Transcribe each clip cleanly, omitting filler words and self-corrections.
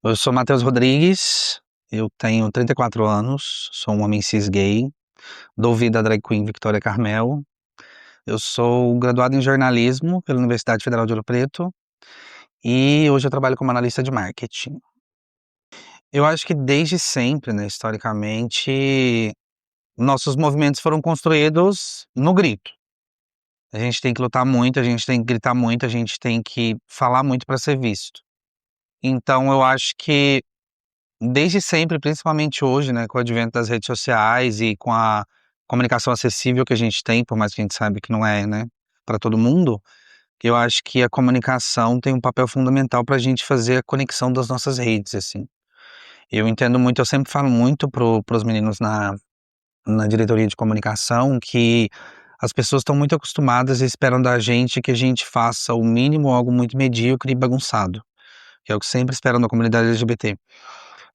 Eu sou Matheus Rodrigues, eu tenho 34 anos, sou um homem cis gay, dou vida à drag queen Victoria Carmel. Eu sou graduado em jornalismo pela Universidade Federal de Ouro Preto e hoje eu trabalho como analista de marketing. Eu acho que desde sempre, né, historicamente, nossos movimentos foram construídos no grito. A gente tem que lutar muito, a gente tem que gritar muito, a gente tem que falar muito para ser visto. Então eu acho que desde sempre, principalmente hoje, né, com o advento das redes sociais e com a comunicação acessível que a gente tem, por mais que a gente saiba que não é, né, para todo mundo, eu acho que a comunicação tem um papel fundamental para a gente fazer a conexão das nossas redes, assim. Eu entendo muito, eu sempre falo muito para os meninos na diretoria de comunicação que as pessoas estão muito acostumadas e esperam da gente que a gente faça o mínimo algo muito medíocre e bagunçado, que é o que sempre esperam da comunidade LGBT.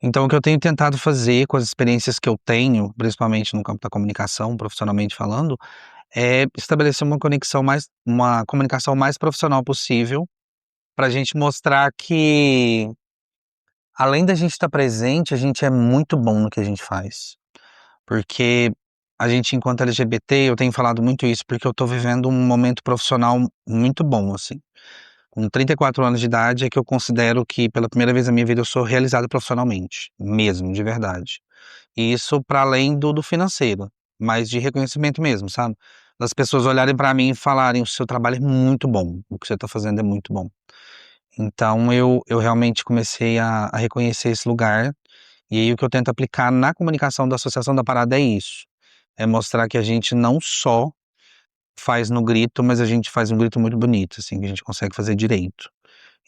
Então, o que eu tenho tentado fazer com as experiências que eu tenho, principalmente no campo da comunicação, profissionalmente falando, é estabelecer uma comunicação mais profissional possível, para a gente mostrar que, além da gente estar presente, a gente é muito bom no que a gente faz. Porque a gente, enquanto LGBT, eu tenho falado muito isso, porque eu estou vivendo um momento profissional muito bom, assim. Com 34 anos de idade é que eu considero que, pela primeira vez na minha vida, eu sou realizado profissionalmente, mesmo, de verdade. E isso para além do financeiro, mas de reconhecimento mesmo, sabe. Das pessoas olharem para mim e falarem: "O seu trabalho é muito bom, o que você está fazendo é muito bom". Então eu realmente comecei a reconhecer esse lugar, e aí o que eu tento aplicar na comunicação da Associação da Parada é isso, é mostrar que a gente não só faz no grito, mas a gente faz um grito muito bonito, assim, que a gente consegue fazer direito.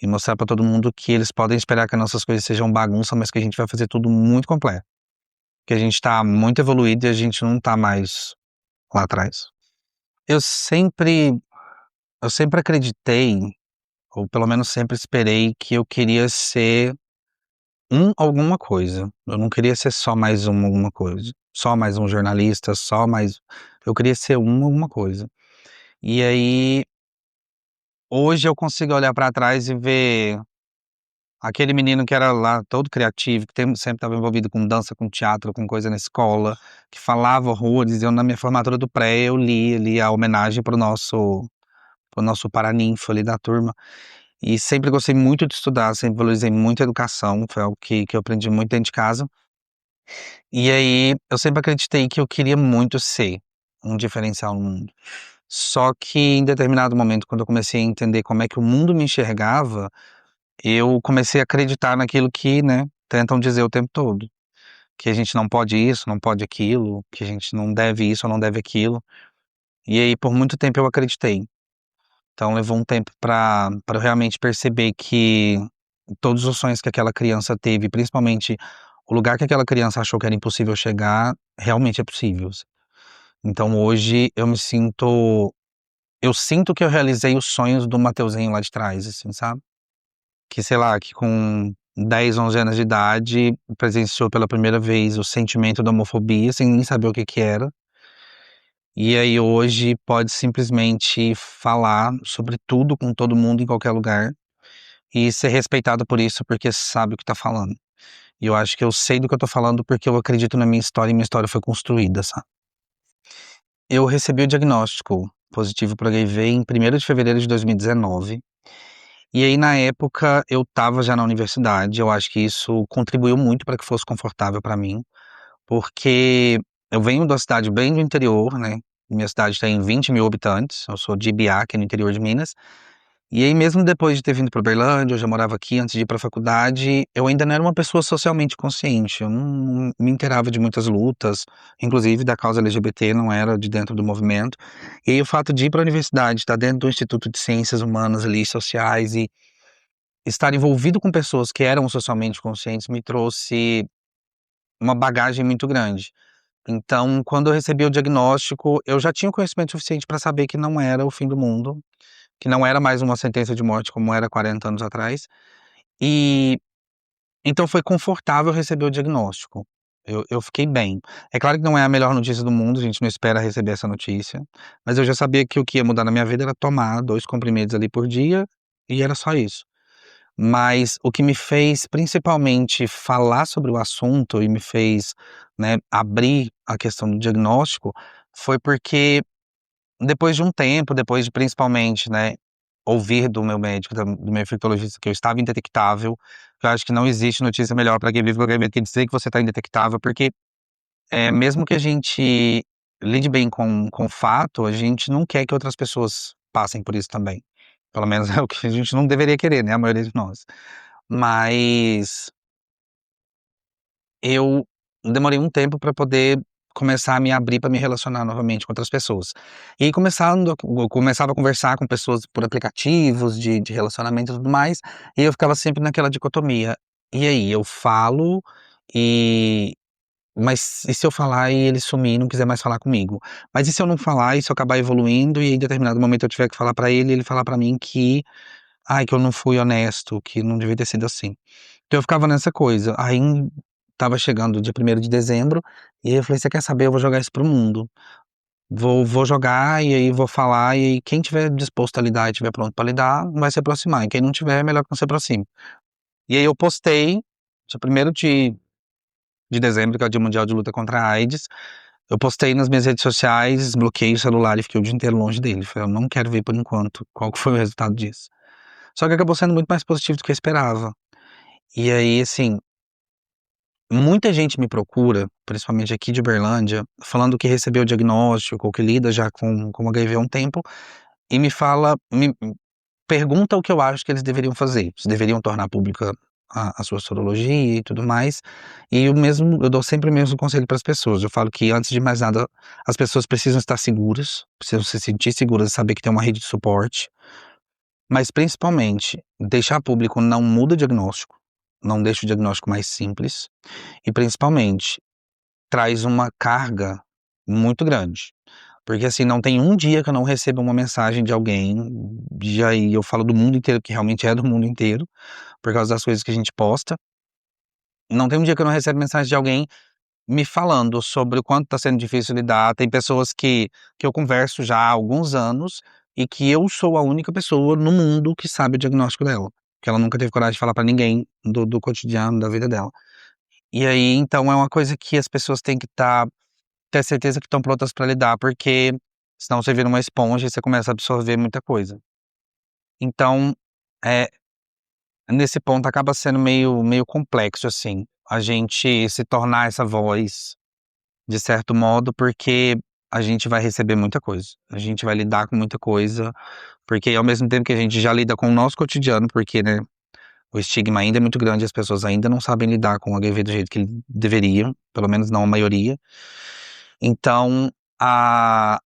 E mostrar para todo mundo que eles podem esperar que as nossas coisas sejam bagunça, mas que a gente vai fazer tudo muito completo. Que a gente tá muito evoluído e a gente não tá mais lá atrás. Eu sempre eu sempre acreditei, ou pelo menos sempre esperei, que eu queria ser alguma coisa. Eu não queria ser só mais alguma coisa, só mais um jornalista, só mais eu queria ser alguma coisa. E aí, hoje eu consigo olhar pra trás e ver aquele menino que era lá todo criativo, que sempre estava envolvido com dança, com teatro, com coisa na escola, que falava horrores. Eu, na minha formatura do pré, eu li ali a homenagem para o nosso paraninfo ali da turma. E sempre gostei muito de estudar, sempre valorizei muito a educação, foi algo que eu aprendi muito dentro de casa. E aí, eu sempre acreditei que eu queria muito ser um diferencial no mundo. Só que em determinado momento, quando eu comecei a entender como é que o mundo me enxergava, eu comecei a acreditar naquilo que, né, tentam dizer o tempo todo, que a gente não pode isso, não pode aquilo, que a gente não deve isso ou não deve aquilo. E aí por muito tempo eu acreditei. Então levou um tempo para eu realmente perceber que todos os sonhos que aquela criança teve, principalmente o lugar que aquela criança achou que era impossível chegar, realmente é possível. Então hoje eu sinto que eu realizei os sonhos do Mateuzinho lá de trás, assim, sabe? Que sei lá, que com 10, 11 anos de idade, presenciou pela primeira vez o sentimento da homofobia, sem nem saber o que que era. E aí hoje pode simplesmente falar sobre tudo com todo mundo em qualquer lugar, e ser respeitado por isso, porque sabe o que tá falando. E eu acho que eu sei do que eu tô falando, porque eu acredito na minha história e minha história foi construída, sabe. Eu recebi o diagnóstico positivo para HIV em 1º de fevereiro de 2019. E aí, na época, eu estava já na universidade, eu acho que isso contribuiu muito para que fosse confortável para mim, porque eu venho de uma cidade bem do interior, né, minha cidade tem 20.000 habitantes, eu sou de Ibiá, que é no interior de Minas, e aí mesmo depois de ter vindo para Uberlândia, eu já morava aqui antes de ir para a faculdade, eu ainda não era uma pessoa socialmente consciente, eu não me inteirava de muitas lutas, inclusive da causa LGBT, não era de dentro do movimento. E aí o fato de ir para a universidade, estar dentro do Instituto de Ciências Humanas ali, sociais, e estar envolvido com pessoas que eram socialmente conscientes me trouxe uma bagagem muito grande. Então, quando eu recebi o diagnóstico, eu já tinha o conhecimento suficiente para saber que não era o fim do mundo, que não era mais uma sentença de morte como era 40 anos atrás. E então foi confortável receber o diagnóstico. Eu fiquei bem. É claro que não é a melhor notícia do mundo, a gente não espera receber essa notícia, mas eu já sabia que o que ia mudar na minha vida era tomar 2 comprimidos ali por dia, e era só isso. Mas o que me fez principalmente falar sobre o assunto e me fez, né, abrir a questão do diagnóstico, foi porque depois de um tempo, depois de principalmente, né, ouvir do meu médico, do meu infectologista que eu estava indetectável, eu acho que não existe notícia melhor para quem vive com HIV que dizer que você está indetectável, porque, mesmo que a gente lide bem com o fato, a gente não quer que outras pessoas passem por isso também. Pelo menos é o que a gente não deveria querer, né, a maioria de nós. Mas eu demorei um tempo para poder começar a me abrir para me relacionar novamente com outras pessoas. E aí eu começava a conversar com pessoas por aplicativos de relacionamento e tudo mais, e eu ficava sempre naquela dicotomia: "E aí, eu falo e mas e se eu falar e ele sumir e não quiser mais falar comigo? Mas e se eu não falar e se eu acabar evoluindo e em determinado momento eu tiver que falar pra ele e ele falar pra mim que, ai, que eu não fui honesto, que não devia ter sido assim?" Então eu ficava nessa coisa, aí estava chegando o dia 1º de dezembro, e aí eu falei: "Você quer saber, eu vou jogar isso para o mundo, vou jogar e aí vou falar e aí quem tiver disposto a lidar e tiver pronto pra lidar, vai se aproximar e quem não tiver, é melhor que não se aproxime". E aí eu postei, dia 1º de dezembro, que é o Dia Mundial de Luta contra a AIDS, eu postei nas minhas redes sociais, desbloqueei o celular e fiquei o dia inteiro longe dele, falei: "Eu não quero ver por enquanto qual que foi o resultado disso". Só que acabou sendo muito mais positivo do que eu esperava. E aí, assim, muita gente me procura, principalmente aqui de Uberlândia, falando que recebeu o diagnóstico ou que lida já com HIV há um tempo, e me pergunta o que eu acho que eles deveriam fazer, se deveriam tornar pública a sua sorologia e tudo mais, e eu dou sempre o mesmo conselho para as pessoas, eu falo que antes de mais nada, as pessoas precisam estar seguras, precisam se sentir seguras e saber que tem uma rede de suporte, mas principalmente, deixar público não muda o diagnóstico, não deixa o diagnóstico mais simples, e principalmente traz uma carga muito grande. Porque, assim, não tem um dia que eu não receba uma mensagem de alguém, e aí eu falo do mundo inteiro, que realmente é do mundo inteiro, por causa das coisas que a gente posta. Não tem um dia que eu não recebo mensagem de alguém me falando sobre o quanto tá sendo difícil lidar. Tem pessoas que eu converso já há alguns anos, e que eu sou a única pessoa no mundo que sabe o diagnóstico dela, que ela nunca teve coragem de falar pra ninguém do cotidiano da vida dela. E aí, então é uma coisa que as pessoas têm que ter certeza que estão prontas pra lidar, porque senão você vira uma esponja e você começa a absorver muita coisa. Então, eh, nesse ponto acaba sendo meio complexo, assim, a gente se tornar essa voz, de certo modo, porque a gente vai receber muita coisa, a gente vai lidar com muita coisa, porque ao mesmo tempo que a gente já lida com o nosso cotidiano, porque, né, o estigma ainda é muito grande, as pessoas ainda não sabem lidar com o HIV do jeito que deveriam, pelo menos não a maioria. Então, a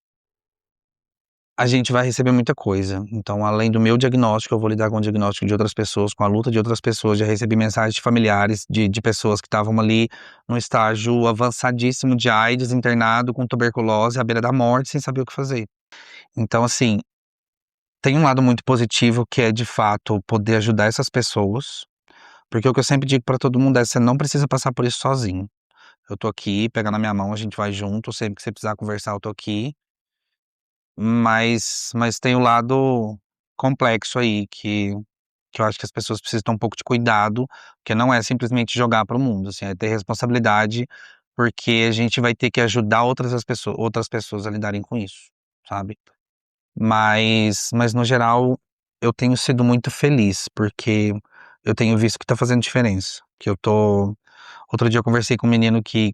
a gente vai receber muita coisa. Então, além do meu diagnóstico, eu vou lidar com o diagnóstico de outras pessoas, com a luta de outras pessoas. Já recebi mensagens de familiares de pessoas que estavam ali no estágio avançadíssimo de AIDS, internado com tuberculose, à beira da morte, sem saber o que fazer. Então, assim, tem um lado muito positivo que é, de fato, poder ajudar essas pessoas, porque o que eu sempre digo pra todo mundo é: "Você não precisa passar por isso sozinho. Eu tô aqui, pega na minha mão, a gente vai junto, sempre que você precisar conversar eu tô aqui". Mas tem o lado complexo aí, que eu acho que as pessoas precisam ter um pouco de cuidado, porque não é simplesmente jogar para o mundo, assim, é ter responsabilidade, porque a gente vai ter que ajudar outras pessoas a lidarem com isso, sabe. Mas no geral, eu tenho sido muito feliz, porque eu tenho visto que tá fazendo diferença, que eu tô outro dia eu conversei com um menino que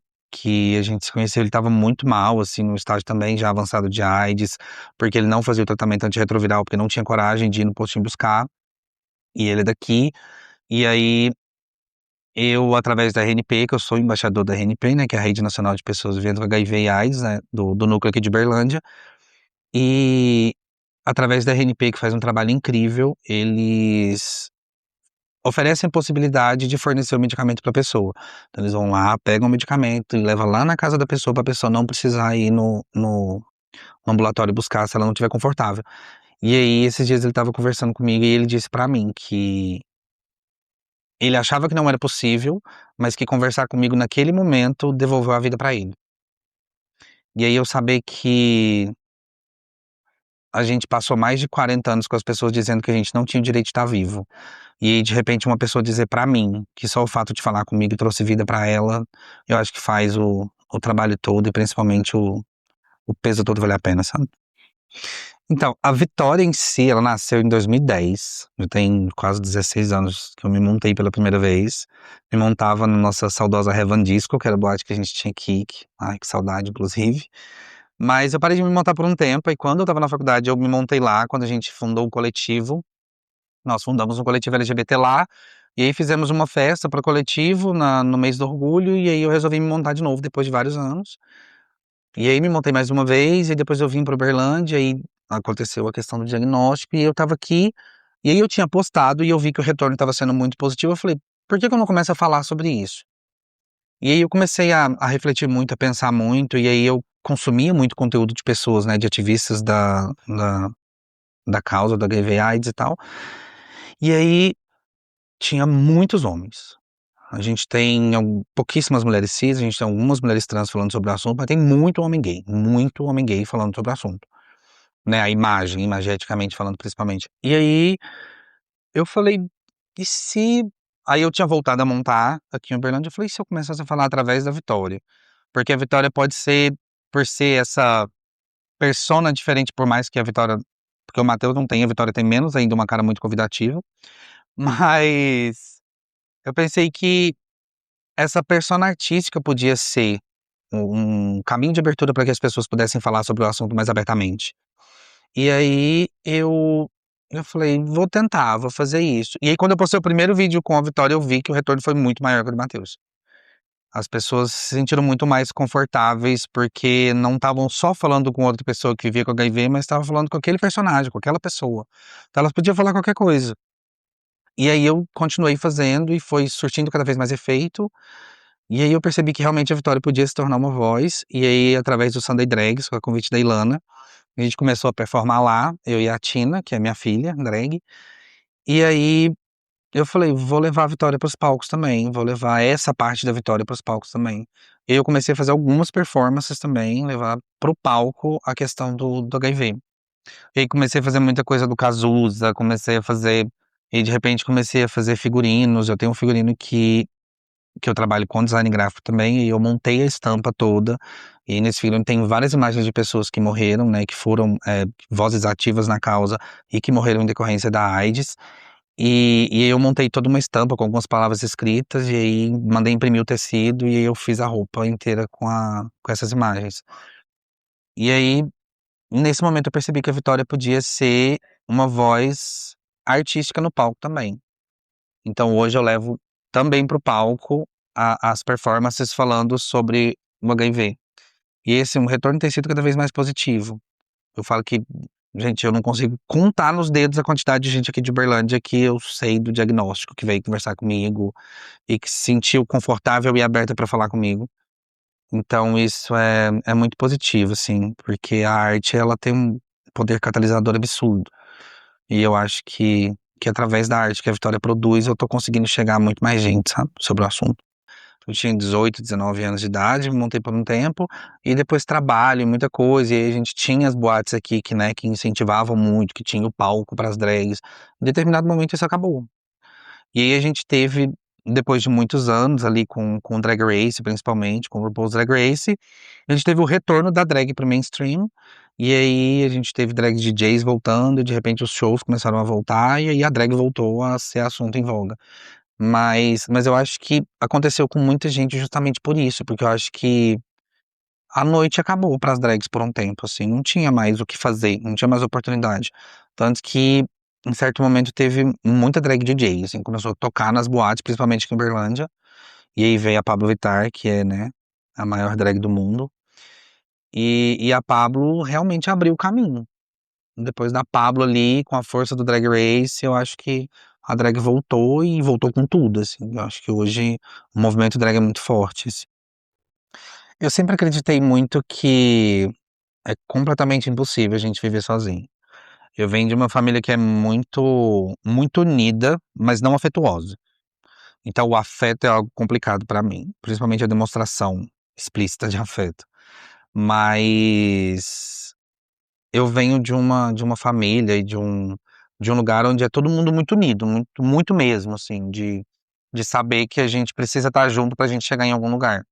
a gente se conheceu, ele estava muito mal, assim, no estágio também já avançado de AIDS, porque ele não fazia o tratamento antirretroviral, porque não tinha coragem de ir no postinho buscar, e ele é daqui. E aí, eu através da RNP, que eu sou embaixador da RNP, né, que é a Rede Nacional de Pessoas Vivendo com HIV e AIDS, né, do núcleo aqui de Uberlândia, e através da RNP, que faz um trabalho incrível, eles oferecem a possibilidade de fornecer o medicamento para a pessoa. Então eles vão lá, pegam o medicamento e levam lá na casa da pessoa, para a pessoa não precisar ir no ambulatório buscar se ela não estiver confortável. E aí esses dias ele estava conversando comigo e ele disse para mim que ele achava que não era possível, mas que conversar comigo naquele momento devolveu a vida para ele. E aí eu saber que a gente passou mais de 40 anos com as pessoas dizendo que a gente não tinha o direito de estar vivo. E de repente uma pessoa dizer pra mim que só o fato de falar comigo trouxe vida pra ela, eu acho que faz o trabalho todo e principalmente o peso todo valer a pena, sabe? Então, a Vitória em si, ela nasceu em 2010. Já tem quase 16 anos que eu me montei pela primeira vez. Me montava na nossa saudosa Revan Disco, que era a boate que a gente tinha aqui. Ai, que saudade, inclusive. Mas eu parei de me montar por um tempo, e quando eu estava na faculdade, eu me montei lá, quando a gente fundou o coletivo. Nós fundamos um coletivo LGBT lá, e aí fizemos uma festa para o coletivo no mês do orgulho, e aí eu resolvi me montar de novo depois de vários anos. E aí me montei mais uma vez, e depois eu vim para Uberlândia, e aconteceu a questão do diagnóstico, e eu estava aqui, e aí eu tinha postado, e eu vi que o retorno estava sendo muito positivo, eu falei: "Por que que eu não começo a falar sobre isso?". E aí eu comecei a refletir muito, a pensar muito, e aí eu consumia muito conteúdo de pessoas, né, de ativistas da causa do HIV/AIDS e tal, e aí tinha muitos homens. A gente tem pouquíssimas mulheres cis, a gente tem algumas mulheres trans falando sobre o assunto, mas tem muito homem gay falando sobre o assunto, né, a imagem, imageticamente falando principalmente. E aí eu falei: "E se", aí eu tinha voltado a montar aqui em Uberlândia, eu falei: "E se eu começasse a falar através da Vitória?". Porque a Vitória pode ser, por ser essa persona diferente, por mais que a Vitória, porque o Matheus não tem, a Vitória tem menos ainda uma cara muito convidativa, mas eu pensei que essa persona artística podia ser um caminho de abertura para que as pessoas pudessem falar sobre o assunto mais abertamente. E aí eu falei: "Vou tentar, vou fazer isso". E aí quando eu postei o primeiro vídeo com a Vitória, eu vi que o retorno foi muito maior que o do Matheus. As pessoas se sentiram muito mais confortáveis, porque não estavam só falando com outra pessoa que vivia com HIV, mas estavam falando com aquele personagem, com aquela pessoa. Então elas podiam falar qualquer coisa. E aí eu continuei fazendo e foi surtindo cada vez mais efeito, e aí eu percebi que realmente a Vitória podia se tornar uma voz, e aí através do Sunday Drags, com a convite da Ilana, a gente começou a performar lá, eu e a Tina, que é minha filha, drag, e aí eu falei: "Vou levar a Vitória para os palcos também, vou levar essa parte da Vitória para os palcos também". E aí eu comecei a fazer algumas performances também, levar para o palco a questão do HIV. E aí comecei a fazer muita coisa do Cazuza, comecei a fazer, e de repente comecei a fazer figurinos, eu tenho um figurino que eu trabalho com design gráfico também, e eu montei a estampa toda, e nesse figurino tem várias imagens de pessoas que morreram, né, que foram, vozes ativas na causa e que morreram em decorrência da AIDS. E aí eu montei toda uma estampa com algumas palavras escritas, e aí mandei imprimir o tecido, e aí eu fiz a roupa inteira com essas imagens. E aí, nesse momento eu percebi que a Vitória podia ser uma voz artística no palco também. Então hoje eu levo também para o palco as performances falando sobre o HIV. E esse o retorno tem sido cada vez mais positivo. Eu falo que, gente, eu não consigo contar nos dedos a quantidade de gente aqui de Uberlândia que eu sei do diagnóstico, que veio conversar comigo e que se sentiu confortável e aberta para falar comigo. Então isso é muito positivo, assim, porque a arte ela tem um poder catalisador absurdo. E eu acho que através da arte que a Vitória produz, eu tô conseguindo chegar a muito mais gente, sabe, sobre o assunto. Eu tinha 18, 19 anos de idade, me montei por um tempo, e depois trabalho, muita coisa, e aí a gente tinha as boates aqui que, né, que incentivavam muito, que tinha o palco para as drags. Em determinado momento isso acabou. E aí a gente teve, depois de muitos anos ali com Drag Race, principalmente, com o RuPaul's Drag Race, a gente teve o retorno da drag para o mainstream, e aí a gente teve drag DJs voltando, e de repente os shows começaram a voltar, e aí a drag voltou a ser assunto em voga. Mas eu acho que aconteceu com muita gente justamente por isso, porque eu acho que a noite acabou para as drags por um tempo, assim, não tinha mais o que fazer, não tinha mais oportunidade. Tanto que, em certo momento, teve muita drag DJ, assim, começou a tocar nas boates, principalmente aqui em Uberlândia, e aí veio a Pablo Vittar, que é, né, a maior drag do mundo, e a Pablo realmente abriu o caminho. Depois da Pablo ali, com a força do Drag Race, eu acho que a drag voltou e voltou com tudo, assim. Eu acho que hoje o movimento drag é muito forte, assim. Eu sempre acreditei muito que é completamente impossível a gente viver sozinho. Eu venho de uma família que é muito unida, mas não afetuosa. Então o afeto é algo complicado pra mim, principalmente a demonstração explícita de afeto. Mas eu venho de uma família e de um lugar onde é todo mundo muito unido, muito, muito mesmo, assim, de saber que a gente precisa estar junto pra gente chegar em algum lugar.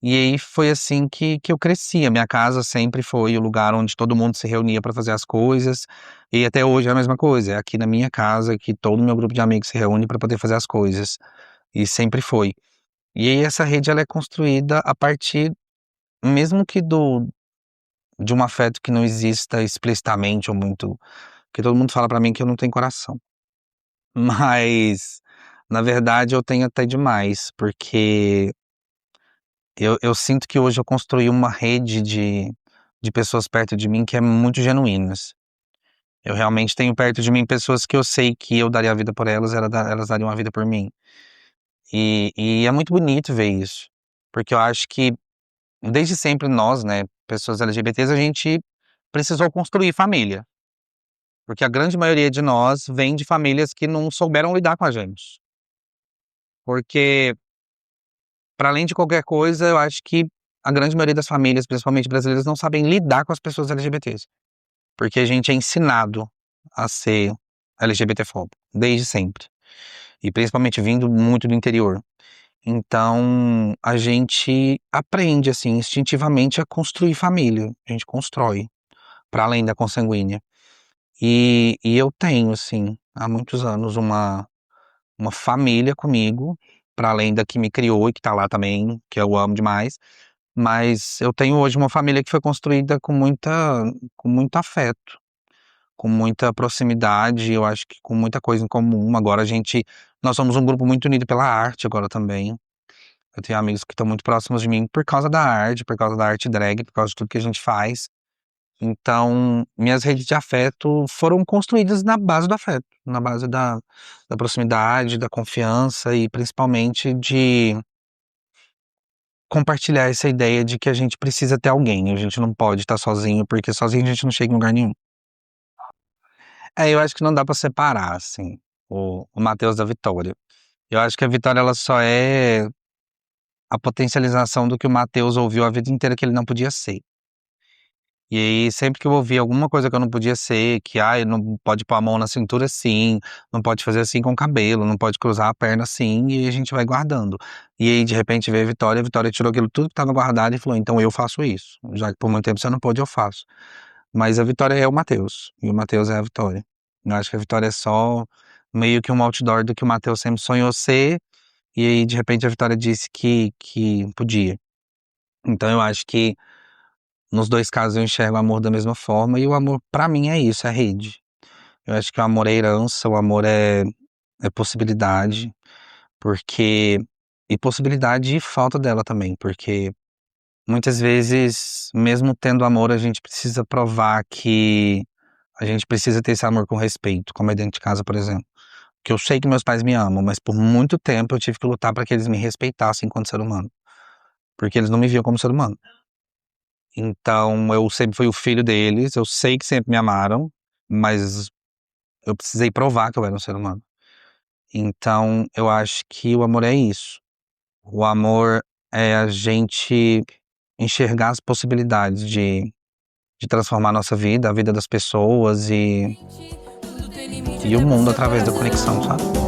E aí foi assim que eu cresci. A minha casa sempre foi o lugar onde todo mundo se reunia para fazer as coisas, e até hoje é a mesma coisa. É aqui na minha casa que todo o meu grupo de amigos se reúne para poder fazer as coisas, e sempre foi. E aí essa rede ela é construída a partir mesmo que do de um afeto que não exista explicitamente ou muito, porque todo mundo fala pra mim que eu não tenho coração, mas na verdade eu tenho até demais, porque eu sinto que hoje eu construí uma rede de pessoas perto de mim que é muito genuínas. Eu realmente tenho perto de mim pessoas que eu sei que eu daria a vida por elas, elas dariam a vida por mim. E é muito bonito ver isso, porque eu acho que desde sempre nós, né, pessoas LGBTs, a gente precisou construir família, porque a grande maioria de nós vem de famílias que não souberam lidar com a gente. Porque, para além de qualquer coisa, eu acho que a grande maioria das famílias, principalmente brasileiras, não sabem lidar com as pessoas LGBTs. Porque a gente é ensinado a ser LGBTfóbico, desde sempre. E principalmente vindo muito do interior. Então, a gente aprende, assim, instintivamente a construir família. A gente constrói, para além da consanguínea. E eu tenho, assim, há muitos anos, uma família comigo, para além da que me criou e que tá lá também, que eu amo demais. Mas eu tenho hoje uma família que foi construída com muito afeto, com muita proximidade, eu acho que com muita coisa em comum. Agora nós somos um grupo muito unido pela arte agora também. Eu tenho amigos que estão muito próximos de mim por causa da arte drag, por causa de tudo que a gente faz. Então, minhas redes de afeto foram construídas na base do afeto, na base da proximidade, da confiança e principalmente de compartilhar essa ideia de que a gente precisa ter alguém, a gente não pode estar sozinho, porque sozinho a gente não chega em lugar nenhum. É, eu acho que não dá pra separar, assim, o Matheus da Vitória. Eu acho que a Vitória ela só é a potencialização do que o Matheus ouviu a vida inteira que ele não podia ser. E aí, sempre que eu ouvia alguma coisa que eu não podia ser, que, ai, não pode pôr a mão na cintura assim, não pode fazer assim com o cabelo, não pode cruzar a perna assim, e aí a gente vai guardando. E aí, de repente, veio a Vitória tirou aquilo tudo que estava guardado e falou: então eu faço isso. Já que por muito tempo você não pôde, eu faço. Mas a Vitória é o Matheus, e o Matheus é a Vitória. Eu acho que a Vitória é só meio que um outdoor do que o Matheus sempre sonhou ser, e aí, de repente, a Vitória disse que podia. Então eu acho que nos dois casos eu enxergo o amor da mesma forma e o amor pra mim é isso, é rede. Eu acho que o amor é herança, o amor é possibilidade, porque e possibilidade e falta dela também, porque muitas vezes, mesmo tendo amor, a gente precisa provar que a gente precisa ter esse amor com respeito, como é dentro de casa, por exemplo. Que eu sei que meus pais me amam, mas por muito tempo eu tive que lutar para que eles me respeitassem enquanto ser humano, porque eles não me viam como ser humano. Então, eu sempre fui o filho deles, eu sei que sempre me amaram, mas eu precisei provar que eu era um ser humano. Então, eu acho que o amor é isso. O amor é a gente enxergar as possibilidades de transformar a nossa vida, a vida das pessoas e o mundo através da conexão, sabe?